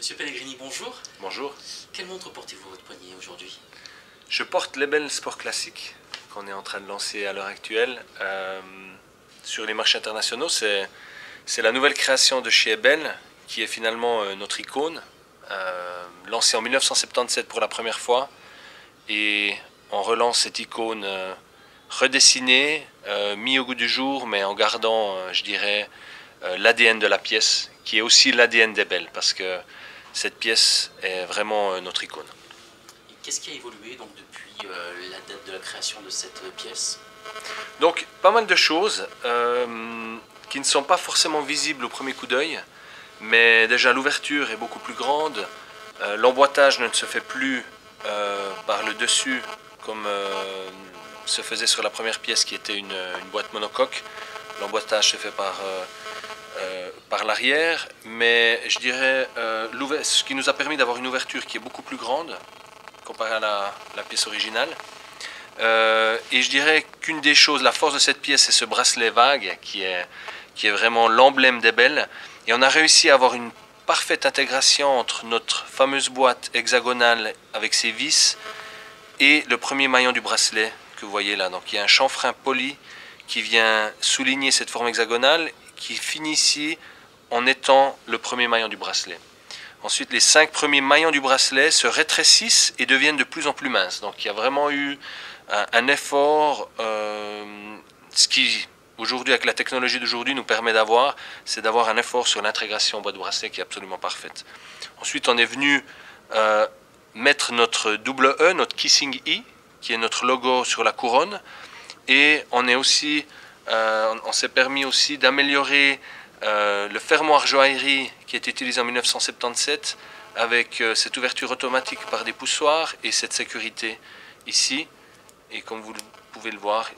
Monsieur Pellegrini, bonjour. Bonjour. Quelle montre portez-vous à votre poignet aujourd'hui? Je porte l'Ebel Sport Classic qu'on est en train de lancer à l'heure actuelle sur les marchés internationaux. C'est la nouvelle création de chez Ebel qui est finalement notre icône, lancée en 1977 pour la première fois. Et on relance cette icône redessinée, mise au goût du jour, mais en gardant, je dirais, l'ADN de la pièce, qui est aussi l'ADN d'Ebel, parce que cette pièce est vraiment notre icône. Et qu'est-ce qui a évolué donc, depuis la date de la création de cette pièce? Donc, pas mal de choses qui ne sont pas forcément visibles au premier coup d'œil, mais déjà l'ouverture est beaucoup plus grande, l'emboîtage ne se fait plus par le dessus comme se faisait sur la première pièce qui était une boîte monocoque. L'emboîtage se fait par l'arrière, mais je dirais ce qui nous a permis d'avoir une ouverture qui est beaucoup plus grande comparée à la pièce originale. Et je dirais qu'une des choses, la force de cette pièce, c'est ce bracelet vague qui est vraiment l'emblème d'Ebel. Et on a réussi à avoir une parfaite intégration entre notre fameuse boîte hexagonale avec ses vis et le premier maillon du bracelet que vous voyez là. Donc il y a un chanfrein poli qui vient souligner cette forme hexagonale qui finit ici en étant le premier maillon du bracelet. Ensuite, les 5 premiers maillons du bracelet se rétrécissent et deviennent de plus en plus minces. Donc il y a vraiment eu un effort, ce qui aujourd'hui avec la technologie d'aujourd'hui nous permet d'avoir, c'est d'avoir un effort sur l'intégration en boîte de bracelet qui est absolument parfaite. Ensuite, on est venu mettre notre double E, notre Kissing E, qui est notre logo sur la couronne, et on s'est permis aussi d'améliorer le fermoir joaillerie qui est utilisé en 1977 avec cette ouverture automatique par des poussoirs et cette sécurité ici. Et comme vous pouvez le voir,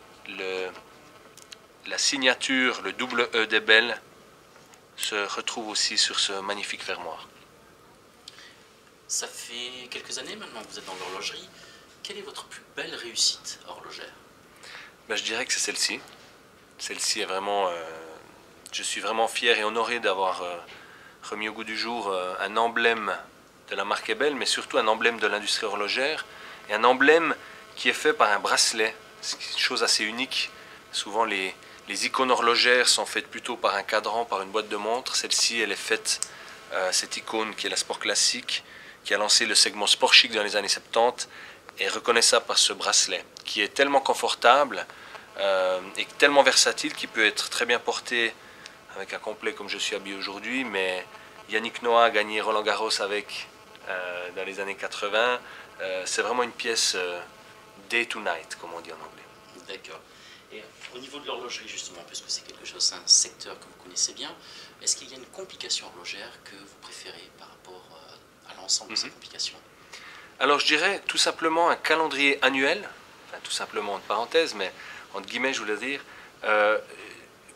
la signature, le double E d'Ebel se retrouve aussi sur ce magnifique fermoir. Ça fait quelques années maintenant que vous êtes dans l'horlogerie. Quelle est votre plus belle réussite horlogère? Ben, je dirais que c'est celle-ci. Celle-ci est vraiment... je suis vraiment fier et honoré d'avoir remis au goût du jour un emblème de la marque Ebel, mais surtout un emblème de l'industrie horlogère, et un emblème qui est fait par un bracelet. C'est une chose assez unique. Souvent, les icônes horlogères sont faites plutôt par un cadran, par une boîte de montre. Celle-ci, elle est faite, cette icône qui est la Sport Classic, qui a lancé le segment Sport Chic dans les années 70, est reconnaissable par ce bracelet, qui est tellement confortable et tellement versatile qu'il peut être très bien porté avec un complet comme je suis habillé aujourd'hui, mais Yannick Noah a gagné Roland Garros avec dans les années 80. C'est vraiment une pièce day to night, comme on dit en anglais. D'accord. Et au niveau de l'horlogerie, justement, puisque c'est quelque chose, c'est un secteur que vous connaissez bien, est-ce qu'il y a une complication horlogère que vous préférez par rapport à l'ensemble de ces complications? Alors je dirais tout simplement un calendrier annuel, enfin tout simplement entre parenthèses, mais entre guillemets je voulais dire,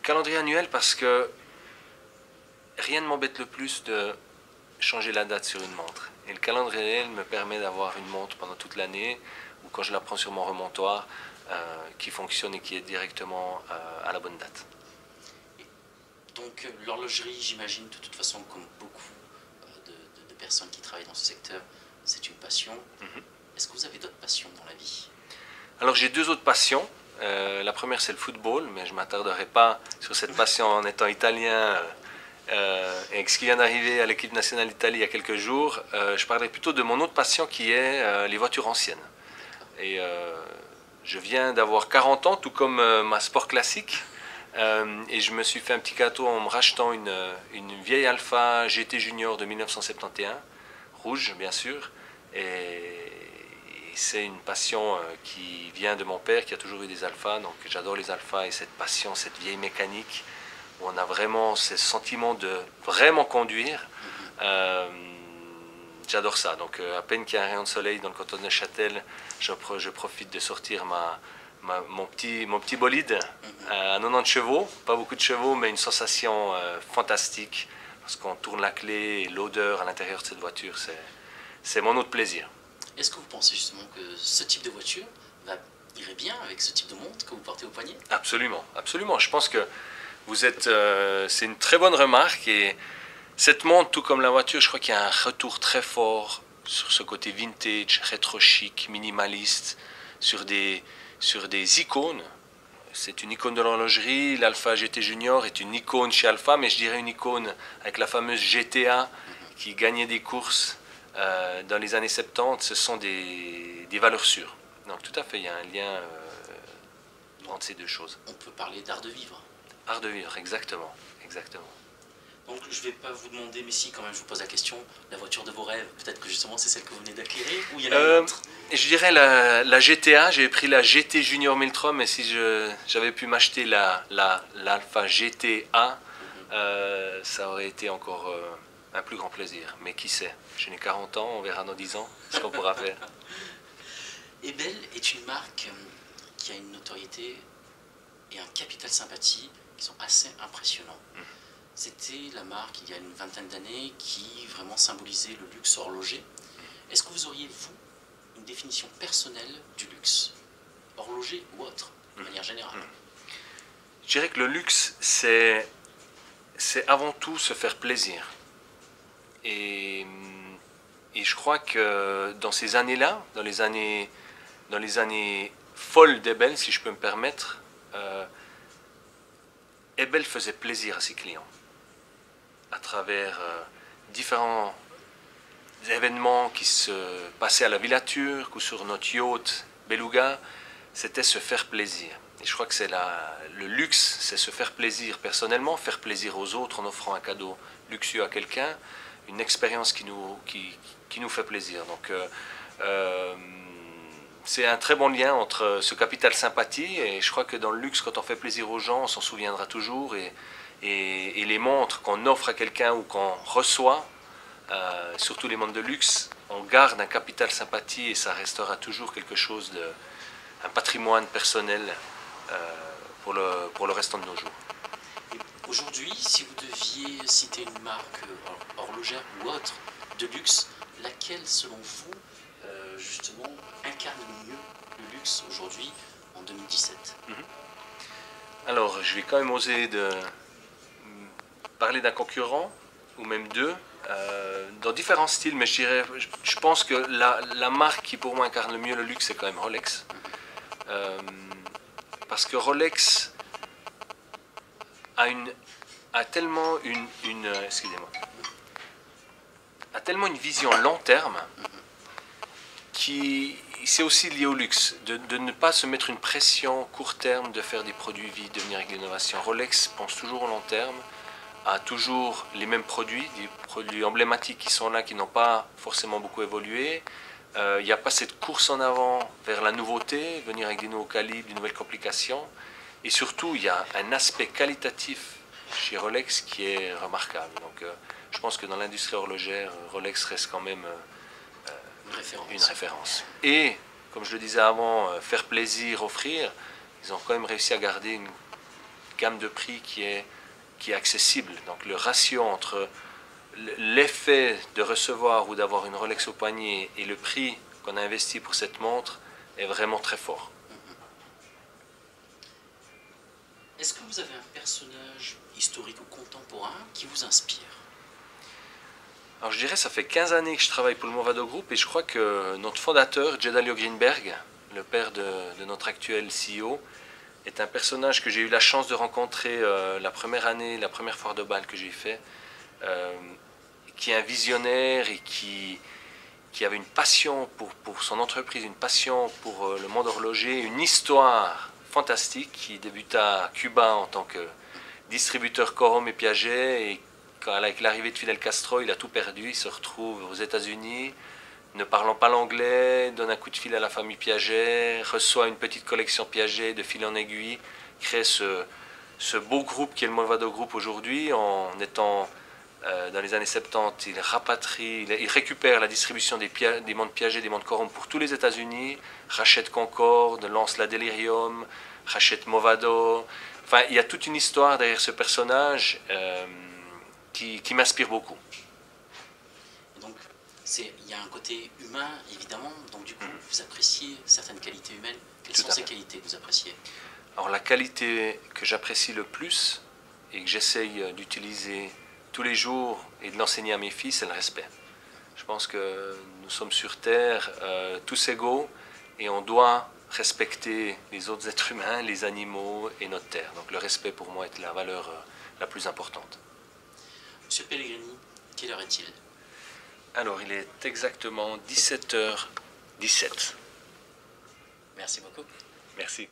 calendrier annuel parce que rien ne m'embête le plus de changer la date sur une montre. Et le calendrier me permet d'avoir une montre pendant toute l'année, ou quand je la prends sur mon remontoir, qui fonctionne et qui est directement à la bonne date. Donc l'horlogerie, j'imagine, de toute façon, comme beaucoup de personnes qui travaillent dans ce secteur, c'est une passion. Est-ce que vous avez d'autres passions dans la vie? Alors j'ai 2 autres passions. La première c'est le football, mais je ne m'attarderai pas sur cette passion en étant italien. Et ce qui vient d'arriver à l'équipe nationale d'Italie il y a quelques jours, je parlerai plutôt de mon autre passion qui est les voitures anciennes. Et je viens d'avoir 40 ans, tout comme ma Sport Classique. Et je me suis fait un petit gâteau en me rachetant une vieille Alfa GT Junior de 1971, rouge bien sûr. Et c'est une passion qui vient de mon père qui a toujours eu des Alphas, donc j'adore les Alphas et cette passion, cette vieille mécanique où on a vraiment ce sentiment de vraiment conduire. J'adore ça. Donc à peine qu'il y a un rayon de soleil dans le canton de Neuchâtel, je profite de sortir mon petit bolide à 90 chevaux, pas beaucoup de chevaux, mais une sensation fantastique parce qu'on tourne la clé et l'odeur à l'intérieur de cette voiture, c'est mon autre plaisir. Est-ce que vous pensez justement que ce type de voiture irait bien avec ce type de montre que vous portez au poignet? Absolument, absolument. Je pense que c'est une très bonne remarque et Cette montre, tout comme la voiture, je crois qu'il y a un retour très fort sur ce côté vintage, rétro-chic, minimaliste, sur des icônes. C'est une icône de l'horlogerie. L'Alpha GT Junior est une icône chez Alpha, mais je dirais une icône avec la fameuse GTA qui gagnait des courses dans les années 70. Ce sont des valeurs sûres. Donc tout à fait, il y a un lien entre ces deux choses. On peut parler d'art de vivre. Art de vivre, exactement. Exactement. Donc je ne vais pas vous demander, mais si quand même je vous pose la question, la voiture de vos rêves, peut-être que justement c'est celle que vous venez d'acquérir, ou il y en a une autre? Je dirais la GTA, j'ai pris la GT Junior 1003, mais si j'avais pu m'acheter l'Alpha GTA, ça aurait été encore un plus grand plaisir. Mais qui sait, je n'ai 40 ans, on verra dans 10 ans ce qu'on pourra faire. Ebel est une marque qui a une notoriété et un capital sympathie qui sont assez impressionnants. C'était la marque, il y a une vingtaine d'années, qui vraiment symbolisait le luxe horloger. Est-ce que vous auriez, vous, une définition personnelle du luxe, horloger ou autre, de manière générale? Je dirais que le luxe, c'est avant tout se faire plaisir. Et je crois que dans ces années-là, dans les années folles d'Ebel, si je peux me permettre, Ebel faisait plaisir à ses clients à travers différents événements qui se passaient à la Villa Turque ou sur notre yacht Beluga. C'était se faire plaisir. Et je crois que c'est le luxe, c'est se faire plaisir personnellement, faire plaisir aux autres en offrant un cadeau luxueux à quelqu'un, une expérience qui nous fait plaisir. Donc c'est un très bon lien entre ce capital sympathie, et je crois que dans le luxe, quand on fait plaisir aux gens, on s'en souviendra toujours, et les montres qu'on offre à quelqu'un ou qu'on reçoit, surtout les montres de luxe, on garde un capital sympathie et ça restera toujours quelque chose un patrimoine personnel pour le restant de nos jours. Aujourd'hui, si vous deviez citer une marque horlogère ou autre de luxe, laquelle, selon vous, justement, incarne le mieux le luxe aujourd'hui, en 2017? Alors, je vais quand même oser parler d'un concurrent, ou même deux, dans différents styles, mais je pense que la marque qui pour moi incarne le mieux le luxe, c'est quand même Rolex. Parce que Rolex a tellement a tellement une vision long terme qui c'est aussi lié au luxe, de ne pas se mettre une pression court terme de faire des produits vides, de venir avec l'innovation. Rolex pense toujours au long terme, a toujours les mêmes produits, des produits emblématiques qui sont là, qui n'ont pas forcément beaucoup évolué. Il n'y a pas cette course en avant vers la nouveauté, venir avec des nouveaux calibres, des nouvelles complications. Et surtout, il y a un aspect qualitatif chez Rolex qui est remarquable. Donc, je pense que dans l'industrie horlogère, Rolex reste quand même une référence. Et, comme je le disais avant, faire plaisir, offrir, ils ont quand même réussi à garder une gamme de prix qui est accessible. Donc le ratio entre l'effet de recevoir ou d'avoir une Rolex au poignet et le prix qu'on a investi pour cette montre est vraiment très fort. Est-ce que vous avez un personnage historique ou contemporain qui vous inspire? Alors je dirais, ça fait 15 années que je travaille pour le Movado Group, et je crois que notre fondateur, Gedalio Greenberg, le père de notre actuel CEO, est un personnage que j'ai eu la chance de rencontrer la première année, la première foire de Bâle que j'ai fait, qui est un visionnaire et qui avait une passion pour son entreprise, une passion pour le monde horloger, une histoire fantastique, qui débuta à Cuba en tant que distributeur Corum et Piaget, et avec l'arrivée de Fidel Castro, il a tout perdu, il se retrouve aux États-Unis, ne parlant pas l'anglais, donne un coup de fil à la famille Piaget, reçoit une petite collection Piaget de fil en aiguille, crée ce beau groupe qui est le Movado Group aujourd'hui. En étant dans les années 70, il rapatrie, il récupère la distribution des montres Piaget, des montres Corum pour tous les États-Unis, rachète Concorde, lance la Delirium, rachète Movado. Enfin, il y a toute une histoire derrière ce personnage qui m'inspire beaucoup. Donc, il y a un côté humain, évidemment, donc du coup, vous appréciez certaines qualités humaines. Quelles sont ces qualités que vous appréciez? Alors, la qualité que j'apprécie le plus et que j'essaye d'utiliser tous les jours et de l'enseigner à mes fils, c'est le respect. Je pense que nous sommes sur Terre tous égaux et on doit respecter les autres êtres humains, les animaux et notre Terre. Donc le respect pour moi est la valeur la plus importante. Monsieur Pellegrini, quelle heure est-il? Alors il est exactement 17h17. Merci beaucoup. Merci.